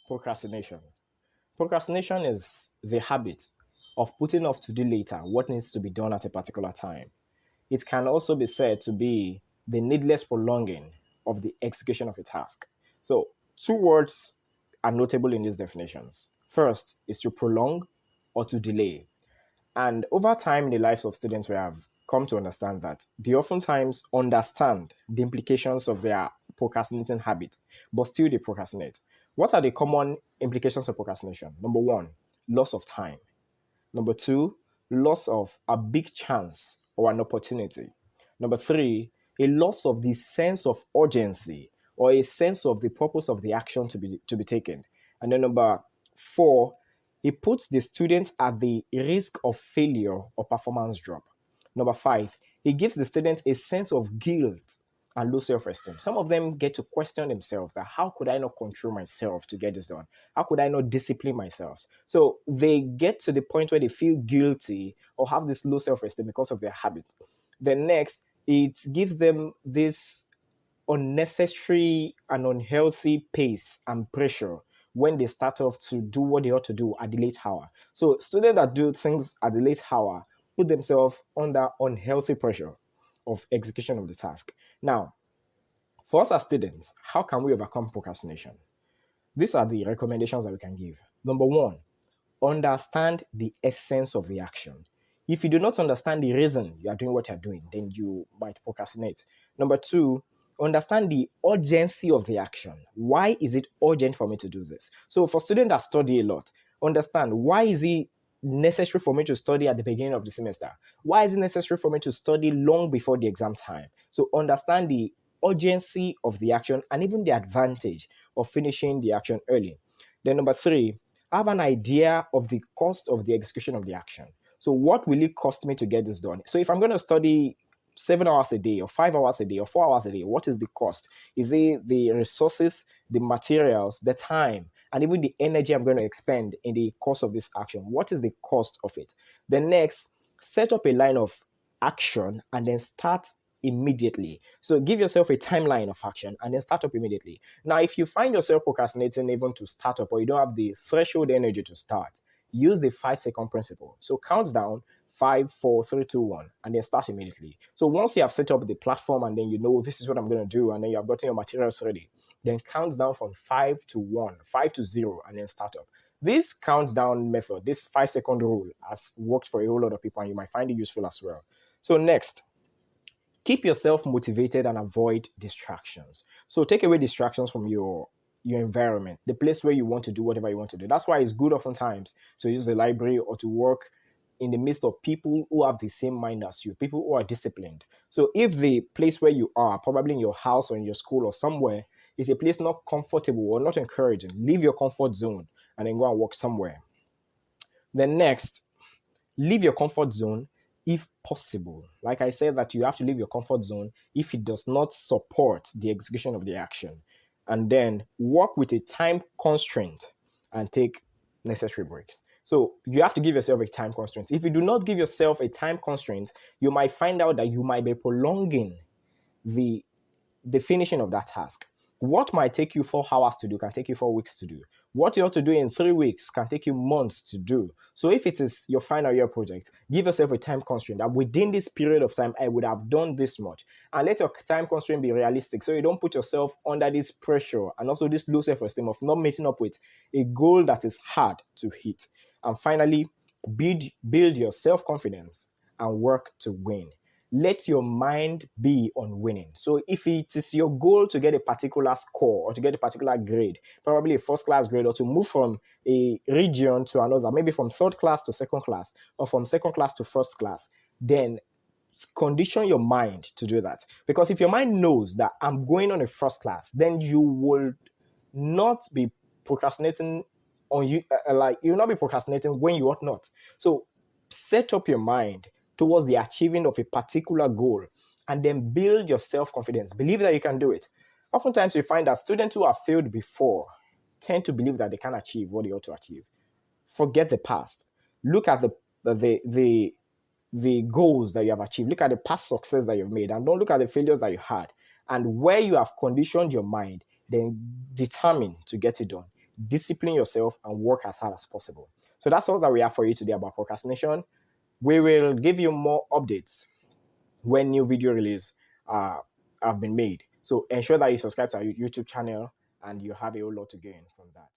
Procrastination. Procrastination is the habit of putting off to do later what needs to be done at a particular time. It can also be said to be the needless prolonging of the execution of a task. So, two words are notable in these definitions. First is to prolong or to delay. And over time in the lives of students, we have come to understand that they oftentimes understand the implications of their procrastinating habit, but still they procrastinate. What are the common implications of procrastination? Number one, loss of time. Number two, loss of a big chance or an opportunity. Number three, a loss of the sense of urgency or a sense of the purpose of the action to be taken. And then number four, it puts the student at the risk of failure or performance drop. Number five, it gives the student a sense of guilt and low self-esteem. Some of them get to question themselves that how could I not control myself to get this done? How could I not discipline myself? So they get to the point where they feel guilty or have this low self-esteem because of their habit. Then next, it gives them this unnecessary and unhealthy pace and pressure when they start off to do what they ought to do at the late hour. So students that do things at the late hour put themselves under unhealthy pressure of execution of the task. Now, for us as students, how can we overcome procrastination? These are the recommendations that we can give. Number one, understand the essence of the action. If you do not understand the reason you are doing what you're doing, then you might procrastinate. Number two, understand the urgency of the action. Why is it urgent for me to do this? So for students that study a lot, understand why is it necessary for me to study at the beginning of the semester? Why is it necessary for me to study long before the exam time? So understand the urgency of the action and even the advantage of finishing the action early. Then number three, have an idea of the cost of the execution of the action. So what will it cost me to get this done? So if I'm going to study 7 hours a day or 5 hours a day or 4 hours a day, what is the cost? Is it the resources, the materials, the time, and even the energy I'm going to expend in the course of this action? What is the cost of it? Then next, set up a line of action and then start immediately. So give yourself a timeline of action and then start up immediately. Now, if you find yourself procrastinating even to start up or you don't have the threshold energy to start, use the 5 second principle. So count down 5, 4, 3, 2, 1, and then start immediately. So once you have set up the platform and then you know this is what I'm going to do, and then you have gotten your materials ready, then count down from 5 to 1, 5 to 0, and then start up. This countdown method, this 5 second rule, has worked for a whole lot of people, and you might find it useful as well. So next, keep yourself motivated and avoid distractions. So take away distractions from your environment, the place where you want to do whatever you want to do. That's why it's good oftentimes to use the library or to work in the midst of people who have the same mind as you, people who are disciplined. So if the place where you are, probably in your house or in your school or somewhere, is a place not comfortable or not encouraging, leave your comfort zone and then go and work somewhere. Then next, leave your comfort zone if possible. Like I said, that you have to leave your comfort zone if it does not support the execution of the action. And then work with a time constraint and take necessary breaks. So you have to give yourself a time constraint. If you do not give yourself a time constraint, you might find out that you might be prolonging the finishing of that task. What might take you 4 hours to do can take you 4 weeks to do. What you ought to do in 3 weeks can take you months to do. So if it is your final year project, give yourself a time constraint that within this period of time, I would have done this much. And let your time constraint be realistic so you don't put yourself under this pressure and also this low self-esteem of not meeting up with a goal that is hard to hit. And finally, build your self-confidence and work to win. Let your mind be on winning. So if it is your goal to get a particular score or to get a particular grade, probably a first class grade, or to move from a region to another, maybe from third class to second class, or from second class to first class, then condition your mind to do that. Because if your mind knows that I'm going on a first class, then you will not be procrastinating on you, like you'll not be procrastinating when you ought not. So set up your mind towards the achieving of a particular goal and then build your self-confidence. Believe that you can do it. Oftentimes we find that students who have failed before tend to believe that they can achieve what they ought to achieve. Forget the past. Look at the goals that you have achieved. Look at the past success that you've made, and don't look at the failures that you had. And where you have conditioned your mind, then determine to get it done. discipline yourself, and work as hard as possible. So that's all that we have for you today about procrastination. We will give you more updates when new video release have been made. So ensure that you subscribe to our YouTube channel and you have a whole lot to gain from that.